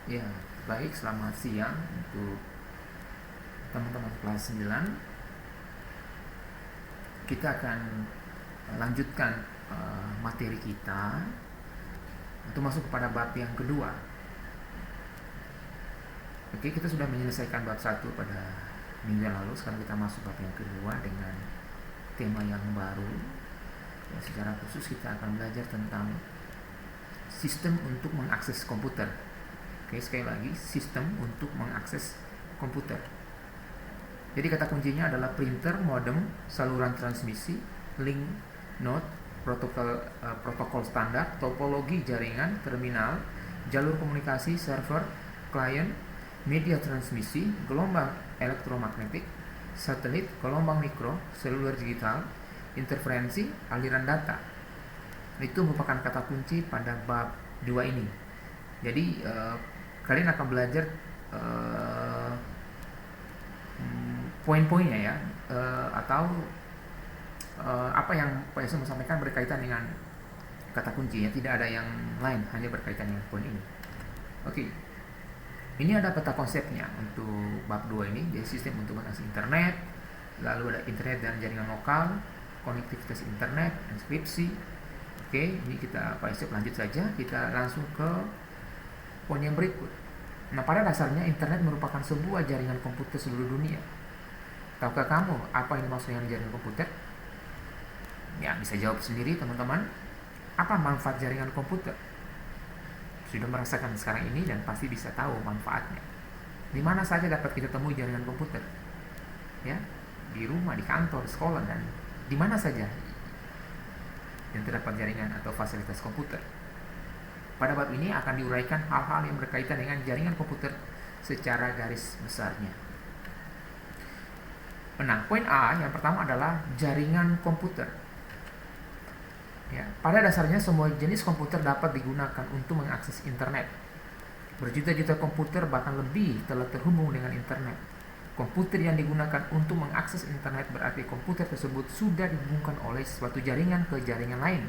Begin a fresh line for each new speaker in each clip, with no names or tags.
Ya, baik, selamat siang untuk teman-teman kelas 9. Kita akan lanjutkan materi kita untuk masuk kepada bab yang kedua. Oke, kita sudah menyelesaikan bab 1 pada minggu yang lalu. Sekarang kita masuk bab yang kedua dengan tema yang baru. Ya, secara khusus kita akan belajar tentang sistem untuk mengakses komputer. Oke, sekali lagi, sistem untuk mengakses komputer. Jadi kata kuncinya adalah printer, modem, saluran transmisi, link, node, protokol standar, topologi jaringan, terminal, jalur komunikasi, server, klien, media transmisi, gelombang elektromagnetik, satelit, gelombang mikro, seluler digital, interferensi, aliran data. Itu merupakan kata kunci pada bab 2 ini. Jadi kalian akan belajar poin-poinnya ya, atau apa yang Pak Yesus mau sampaikan berkaitan dengan kata kunci ya, tidak ada yang lain, hanya berkaitan dengan poin ini. Oke, ini ada peta konsepnya untuk bab 2 ini, jadi sistem untuk mengakses internet, lalu ada internet dan jaringan lokal, konektivitas internet, enkripsi. Oke, ini kita Pak Yesus lanjut saja, kita langsung ke poin yang berikut. Nah, pada dasarnya internet merupakan sebuah jaringan komputer seluruh dunia. Tahukah kamu apa yang dimaksud dengan jaringan komputer? Ya, bisa jawab sendiri teman-teman. Apa manfaat jaringan komputer? Sudah merasakan sekarang ini dan pasti bisa tahu manfaatnya. Di mana saja dapat kita temui jaringan komputer? Ya, di rumah, di kantor, di sekolah, dan di mana saja yang terdapat jaringan atau fasilitas komputer. Pada bab ini akan diuraikan hal-hal yang berkaitan dengan jaringan komputer secara garis besarnya. Nah, poin A yang pertama adalah jaringan komputer. Ya, pada dasarnya semua jenis komputer dapat digunakan untuk mengakses internet. Berjuta-juta komputer bahkan lebih telah terhubung dengan internet. Komputer yang digunakan untuk mengakses internet berarti komputer tersebut sudah dihubungkan oleh suatu jaringan ke jaringan lain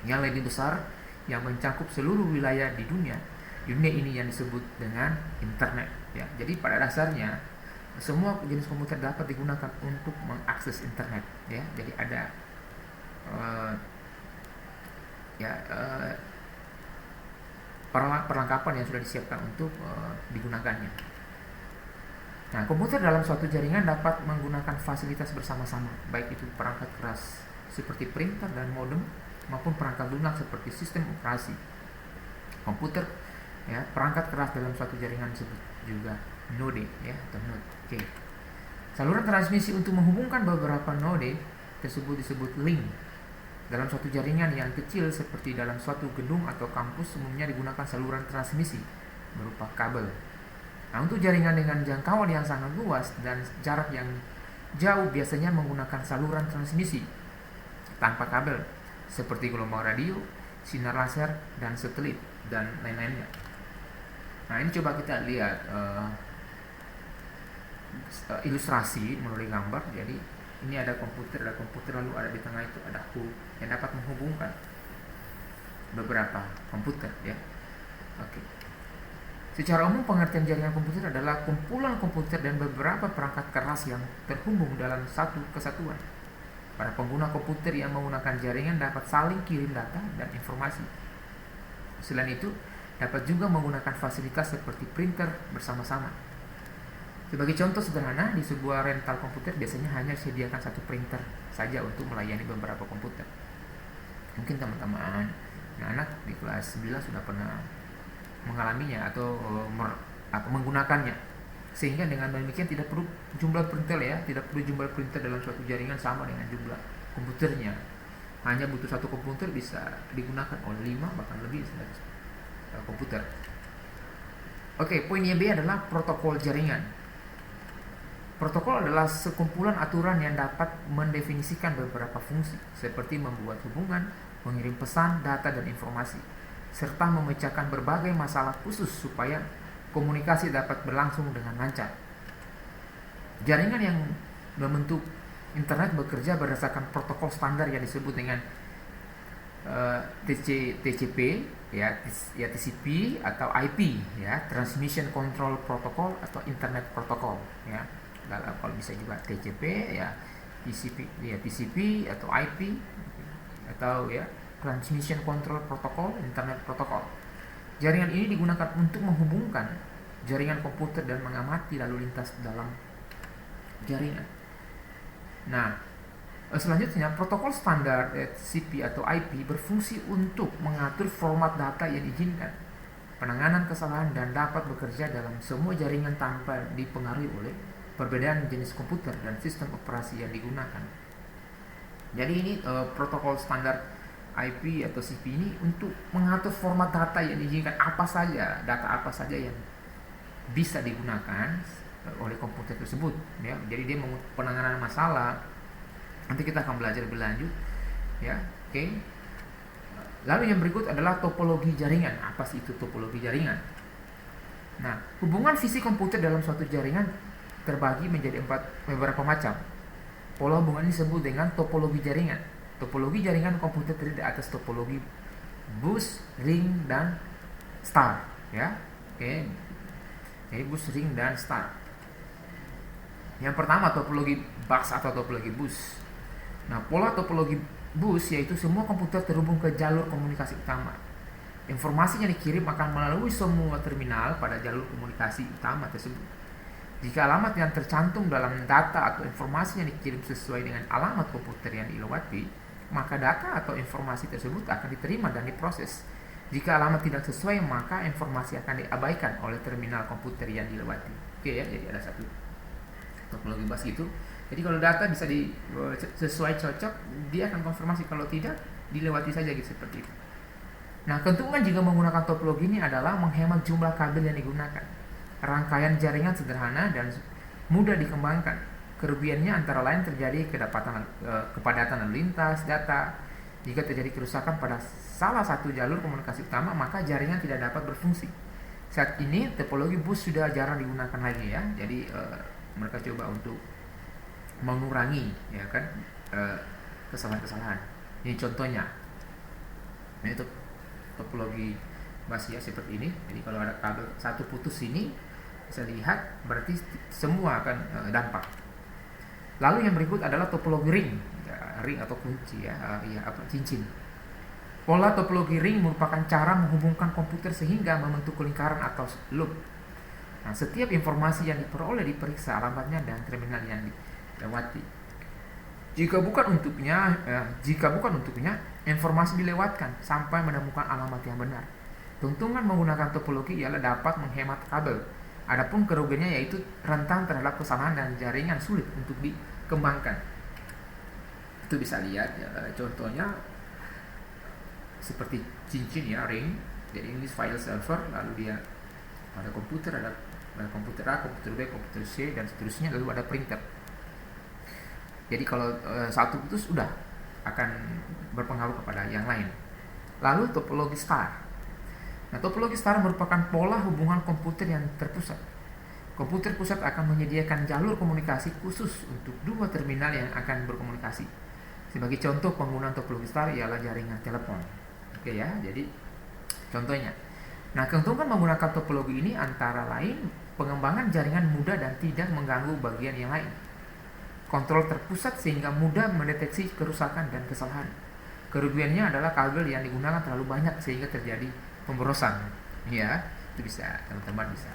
yang lebih besar, yang mencakup seluruh wilayah di dunia. Dunia ini yang disebut dengan internet. Ya, jadi pada dasarnya semua jenis komputer dapat digunakan untuk mengakses internet. Ya, jadi ada perlengkapan yang sudah disiapkan untuk digunakannya. Nah, komputer dalam suatu jaringan dapat menggunakan fasilitas bersama-sama, baik itu perangkat keras seperti printer dan modem maupun perangkat lunak seperti sistem operasi komputer. Ya, perangkat keras dalam suatu jaringan disebut juga node ya, atau node. Oke. Saluran transmisi untuk menghubungkan beberapa node tersebut disebut link. Dalam suatu jaringan yang kecil seperti dalam suatu gedung atau kampus umumnya digunakan saluran transmisi berupa kabel. Nah, untuk jaringan dengan jangkauan yang sangat luas dan jarak yang jauh biasanya menggunakan saluran transmisi tanpa kabel seperti gelombang radio, sinar laser, dan satelit, dan lain-lainnya. Nah, ini coba kita lihat ilustrasi melalui gambar. Jadi ini ada komputer lalu ada di tengah itu ada hub yang dapat menghubungkan beberapa komputer ya. Oke. Secara umum pengertian jaringan komputer adalah kumpulan komputer dan beberapa perangkat keras yang terhubung dalam satu kesatuan. Para pengguna komputer yang menggunakan jaringan dapat saling kirim data dan informasi. Selain itu, dapat juga menggunakan fasilitas seperti printer bersama-sama. Sebagai contoh sederhana, di sebuah rental komputer biasanya hanya disediakan satu printer saja untuk melayani beberapa komputer. Mungkin teman-teman anak di kelas 9 sudah pernah mengalaminya atau menggunakannya. Sehingga dengan demikian tidak perlu jumlah printer ya, tidak perlu jumlah printer dalam suatu jaringan sama dengan jumlah komputernya. Hanya butuh satu komputer bisa digunakan oleh 5 bahkan lebih komputer. Oke, poin yang B adalah protokol jaringan. Protokol adalah sekumpulan aturan yang dapat mendefinisikan beberapa fungsi seperti membuat hubungan, mengirim pesan, data, dan informasi, serta memecahkan berbagai masalah khusus supaya komunikasi dapat berlangsung dengan lancar. Jaringan yang membentuk internet bekerja berdasarkan protokol standar yang disebut dengan TCP ya TCP atau IP, ya, Transmission Control Protocol atau Internet Protocol, ya. Kalau bisa juga TCP, ya, TCP atau IP, atau ya Transmission Control Protocol, Internet Protocol. Jaringan ini digunakan untuk menghubungkan jaringan komputer dan mengamati lalu lintas dalam jaringan. Nah, selanjutnya protokol standar TCP atau IP berfungsi untuk mengatur format data yang diizinkan, penanganan kesalahan, dan dapat bekerja dalam semua jaringan tanpa dipengaruhi oleh perbedaan jenis komputer dan sistem operasi yang digunakan. Jadi ini protokol standar IP atau CP ini untuk mengatur format data yang diizinkan, data apa saja yang bisa digunakan oleh komputer tersebut, ya. Jadi dia penanganan masalah. Nanti kita akan belajar lebih lanjut, ya. Oke. Lalu yang berikut adalah topologi jaringan. Apa sih itu topologi jaringan? Nah, hubungan fisik komputer dalam suatu jaringan terbagi menjadi beberapa macam. Pola hubungan ini disebut dengan topologi jaringan. Topologi jaringan komputer terdiri atas topologi bus, ring, dan star, ya. Oke. Jadi bus, ring, dan star. Yang pertama topologi bus atau topologi bus. Nah, pola topologi bus yaitu semua komputer terhubung ke jalur komunikasi utama. Informasi yang dikirim akan melalui semua terminal pada jalur komunikasi utama tersebut. Jika alamat yang tercantum dalam data atau informasi yang dikirim sesuai dengan alamat komputer yang dilewati, maka data atau informasi tersebut akan diterima dan diproses. Jika alamat tidak sesuai, maka informasi akan diabaikan oleh terminal komputer yang dilewati. Oke, ya, jadi ada satu topologi bus itu. Jadi kalau data bisa sesuai cocok, dia akan konfirmasi. Kalau tidak, dilewati saja gitu, seperti itu. Nah, keuntungan jika menggunakan topologi ini adalah menghemat jumlah kabel yang digunakan. Rangkaian jaringan sederhana dan mudah dikembangkan. Kerugiannya antara lain terjadi kepadatan lalu lintas data. Jika terjadi kerusakan pada salah satu jalur komunikasi utama, maka jaringan tidak dapat berfungsi. Saat ini topologi bus sudah jarang digunakan lagi, ya. Jadi mereka coba untuk mengurangi, ya kan, kesalahan-kesalahan. Ini contohnya. Ini topologi bus, ya, seperti ini. Jadi kalau ada kabel satu putus ini, bisa lihat berarti semua akan dampak. Lalu yang berikut adalah topologi ring, ya, ring atau kunci, ya, cincin. Pola topologi ring merupakan cara menghubungkan komputer sehingga membentuk lingkaran atau loop. Nah, setiap informasi yang diperoleh diperiksa alamatnya dan terminal yang dilewati. Jika bukan untuknya, informasi dilewatkan sampai menemukan alamat yang benar. Keuntungan menggunakan topologi ialah dapat menghemat kabel. Adapun kerugiannya yaitu rentan terhadap kesalahan dan jaringan sulit untuk dikembangkan. Itu bisa lihat, ya, contohnya seperti cincin, ya, ring. Jadi ini file server, lalu dia ada komputer, ada komputer A, komputer B, komputer C, dan seterusnya, lalu ada printer. Jadi kalau satu putus udah akan berpengaruh kepada yang lain. Lalu topologi star. Nah, topologi star merupakan pola hubungan komputer yang terpusat. Komputer pusat akan menyediakan jalur komunikasi khusus untuk dua terminal yang akan berkomunikasi. Sebagai contoh penggunaan topologi star ialah jaringan telepon. Oke, ya, jadi contohnya. Nah, keuntungan menggunakan topologi ini antara lain pengembangan jaringan mudah dan tidak mengganggu bagian yang lain. Kontrol terpusat sehingga mudah mendeteksi kerusakan dan kesalahan. Kerugiannya adalah kabel yang digunakan terlalu banyak sehingga terjadi pemborosan, ya. Itu bisa, teman-teman bisa.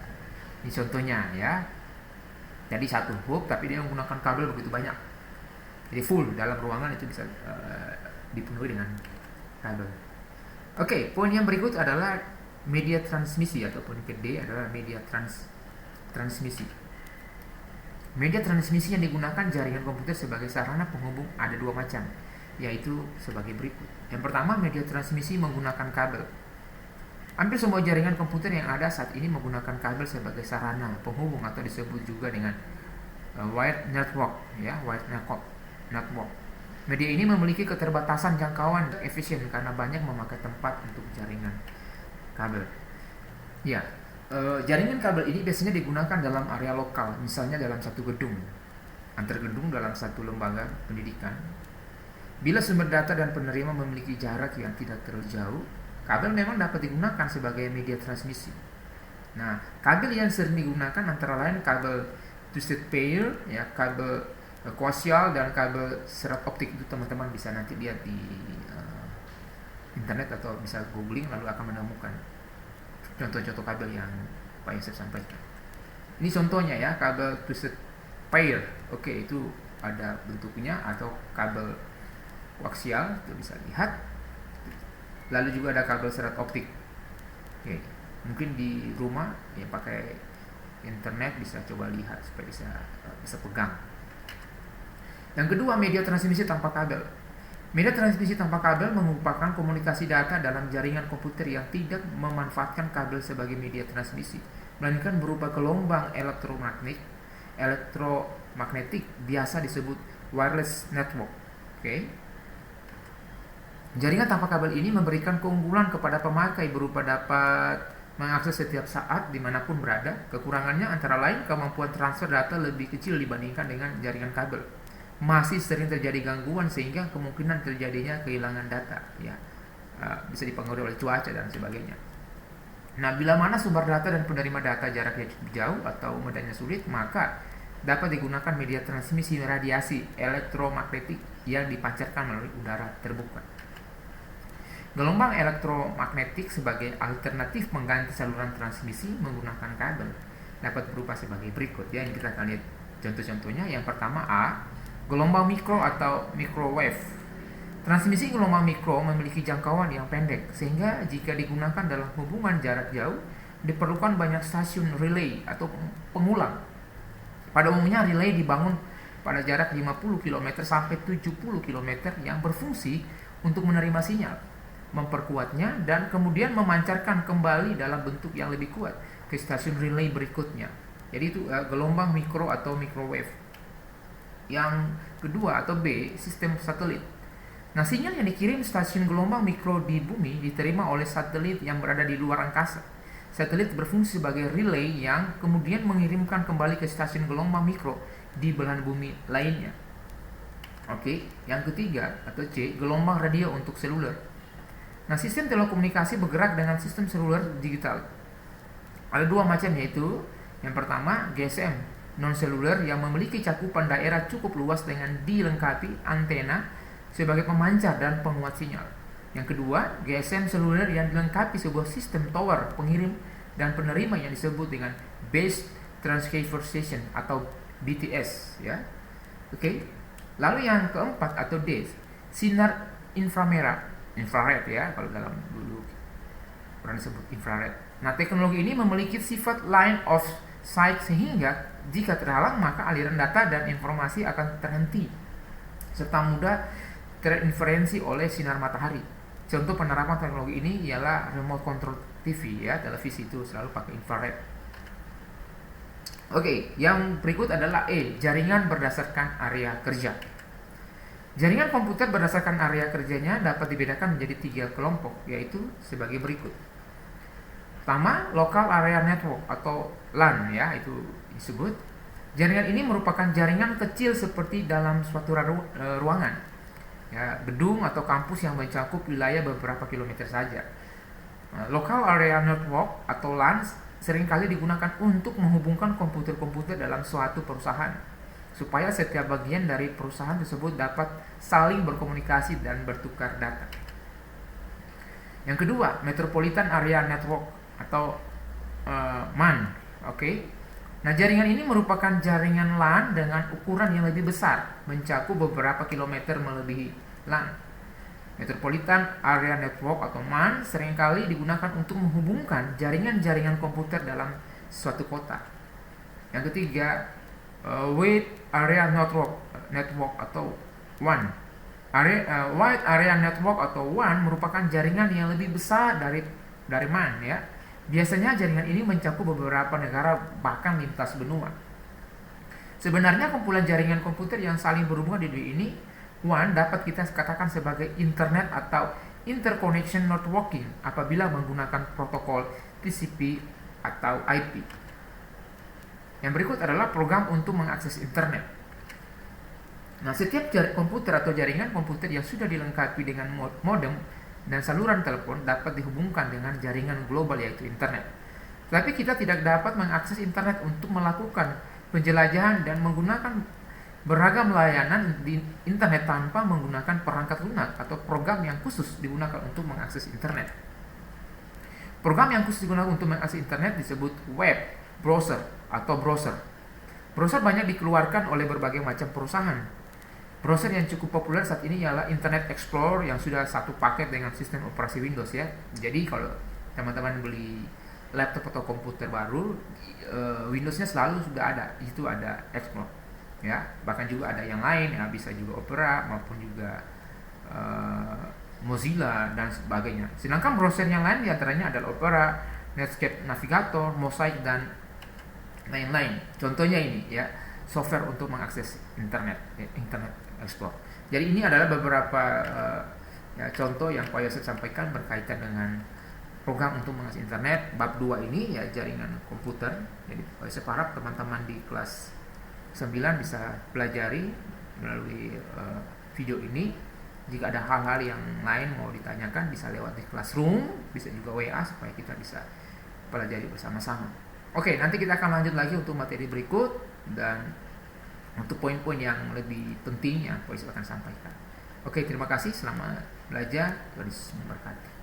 Ini contohnya, ya. Jadi satu hub tapi dia menggunakan kabel begitu banyak. Jadi full dalam ruangan itu bisa dipenuhi dengan kabel. Oke, poin yang berikut adalah media transmisi, ataupun D adalah media transmisi. Media transmisi yang digunakan jaringan komputer sebagai sarana penghubung ada dua macam, yaitu sebagai berikut. Yang pertama, media transmisi menggunakan kabel. Hampir semua jaringan komputer yang ada saat ini menggunakan kabel sebagai sarana penghubung atau disebut juga dengan wired network, ya, wired network. Media ini memiliki keterbatasan jangkauan dan efisien karena banyak memakai tempat untuk jaringan kabel. Ya, jaringan kabel ini biasanya digunakan dalam area lokal, misalnya dalam satu gedung, antar gedung dalam satu lembaga pendidikan. Bila sumber data dan penerima memiliki jarak yang tidak terlalu jauh, kabel memang dapat digunakan sebagai media transmisi. Nah, kabel yang sering digunakan antara lain kabel twisted pair, ya, kabel koaksial dan kabel serat optik. Itu teman-teman bisa nanti lihat di internet atau bisa googling lalu akan menemukan contoh-contoh kabel yang Pak Yosef sampaikan. Ini contohnya ya, kabel twisted pair. Oke, itu ada bentuknya, atau kabel koaksial itu bisa lihat. Lalu juga ada kabel serat optik. Oke, mungkin di rumah ya pakai internet bisa coba lihat supaya bisa pegang. Yang kedua, media transmisi tanpa kabel. Media transmisi tanpa kabel merupakan komunikasi data dalam jaringan komputer yang tidak memanfaatkan kabel sebagai media transmisi, melainkan berupa gelombang elektromagnetik biasa disebut wireless network. Oke. Jaringan tanpa kabel ini memberikan keunggulan kepada pemakai berupa dapat mengakses setiap saat dimanapun berada. Kekurangannya antara lain kemampuan transfer data lebih kecil dibandingkan dengan jaringan kabel. Masih sering terjadi gangguan sehingga kemungkinan terjadinya kehilangan data, ya, bisa dipengaruhi oleh cuaca dan sebagainya. Nah, bila mana sumber data dan penerima data jaraknya cukup jauh atau medanya sulit, maka dapat digunakan media transmisi radiasi elektromagnetik yang dipancarkan melalui udara terbuka. Gelombang elektromagnetik sebagai alternatif mengganti saluran transmisi menggunakan kabel dapat berupa sebagai berikut, ya. Ini kita akan lihat contoh-contohnya. Yang pertama, A, gelombang mikro atau microwave. Transmisi gelombang mikro memiliki jangkauan yang pendek, sehingga jika digunakan dalam hubungan jarak jauh, diperlukan banyak stasiun relay atau pengulang. Pada umumnya relay dibangun pada jarak 50 km sampai 70 km yang berfungsi untuk menerima sinyal, memperkuatnya, dan kemudian memancarkan kembali dalam bentuk yang lebih kuat ke stasiun relay berikutnya. Jadi itu gelombang mikro atau microwave. Yang kedua atau B, sistem satelit. Nah, sinyal yang dikirim stasiun gelombang mikro di bumi diterima oleh satelit yang berada di luar angkasa. Satelit berfungsi sebagai relay yang kemudian mengirimkan kembali ke stasiun gelombang mikro di belahan bumi lainnya. Oke, yang ketiga atau C, gelombang radio untuk seluler. Nah, sistem telekomunikasi bergerak dengan sistem seluler digital. Ada dua macam, yaitu yang pertama GSM non seluler yang memiliki cakupan daerah cukup luas dengan dilengkapi antena sebagai pemancar dan penguat sinyal. Yang kedua, GSM seluler yang dilengkapi sebuah sistem tower pengirim dan penerima yang disebut dengan Base Transceiver Station atau BTS, ya. Oke. Lalu yang keempat atau D, sinar infrared, ya, kalau dalam dulu pernah disebut infrared. Nah, teknologi ini memiliki sifat line of sight sehingga jika terhalang maka aliran data dan informasi akan terhenti serta mudah terinterferensi oleh sinar matahari. Contoh penerapan teknologi ini ialah remote control TV, ya, televisi itu selalu pakai infrared. Oke, yang berikut adalah E, jaringan berdasarkan area kerja. Jaringan komputer berdasarkan area kerjanya dapat dibedakan menjadi 3 kelompok, yaitu sebagai berikut. Pertama, local area network atau LAN, ya, itu disebut. Jaringan ini merupakan jaringan kecil seperti dalam suatu ruangan, ya, gedung atau kampus yang mencakup wilayah beberapa kilometer saja. Local area network atau LAN seringkali digunakan untuk menghubungkan komputer-komputer dalam suatu perusahaan supaya setiap bagian dari perusahaan tersebut dapat saling berkomunikasi dan bertukar data. Yang kedua, Metropolitan Area Network atau MAN. Oke. Nah, jaringan ini merupakan jaringan LAN dengan ukuran yang lebih besar, mencakup beberapa kilometer melebihi LAN. Metropolitan Area Network atau MAN seringkali digunakan untuk menghubungkan jaringan-jaringan komputer dalam suatu kota. Yang ketiga, Wide Area Network atau WAN. Wide Area Network atau WAN merupakan jaringan yang lebih besar dari MAN, ya. Biasanya jaringan ini mencakup beberapa negara bahkan lintas benua. Sebenarnya kumpulan jaringan komputer yang saling berhubungan di dunia ini, WAN, dapat kita katakan sebagai internet atau interconnection networking apabila menggunakan protokol TCP atau IP. Yang berikut adalah program untuk mengakses internet. Nah, setiap komputer atau jaringan komputer yang sudah dilengkapi dengan modem dan saluran telepon dapat dihubungkan dengan jaringan global yaitu internet. Tetapi kita tidak dapat mengakses internet untuk melakukan penjelajahan dan menggunakan beragam layanan di internet tanpa menggunakan perangkat lunak atau program yang khusus digunakan untuk mengakses internet. Program yang khusus digunakan untuk mengakses internet disebut web browser atau browser. Browser banyak dikeluarkan oleh berbagai macam perusahaan. Browser yang cukup populer saat ini ialah Internet Explorer yang sudah satu paket dengan sistem operasi Windows ya. Jadi kalau teman-teman beli laptop atau komputer baru, Windowsnya selalu sudah ada, itu ada Explorer ya. Bahkan juga ada yang lain ya, bisa juga Opera maupun juga Mozilla dan sebagainya. Sedangkan browser yang lain diantaranya adalah Opera, Netscape Navigator, Mosaic dan lain-lain. Contohnya ini ya, software untuk mengakses internet, Internet Explorer. Jadi ini adalah beberapa ya, contoh yang Pak Yosef sampaikan berkaitan dengan program untuk mengakses internet. Bab 2 ini ya jaringan komputer. Jadi Pak Yosef harap teman-teman di kelas 9 bisa pelajari melalui video ini. Jika ada hal-hal yang lain mau ditanyakan bisa lewat di classroom, bisa juga WA supaya kita bisa pelajari bersama-sama. Oke, nanti kita akan lanjut lagi untuk materi berikut dan untuk poin-poin yang lebih penting yang Pak Yosef akan sampaikan. Oke, terima kasih. Selamat belajar. Tuhan Yesus memberkati.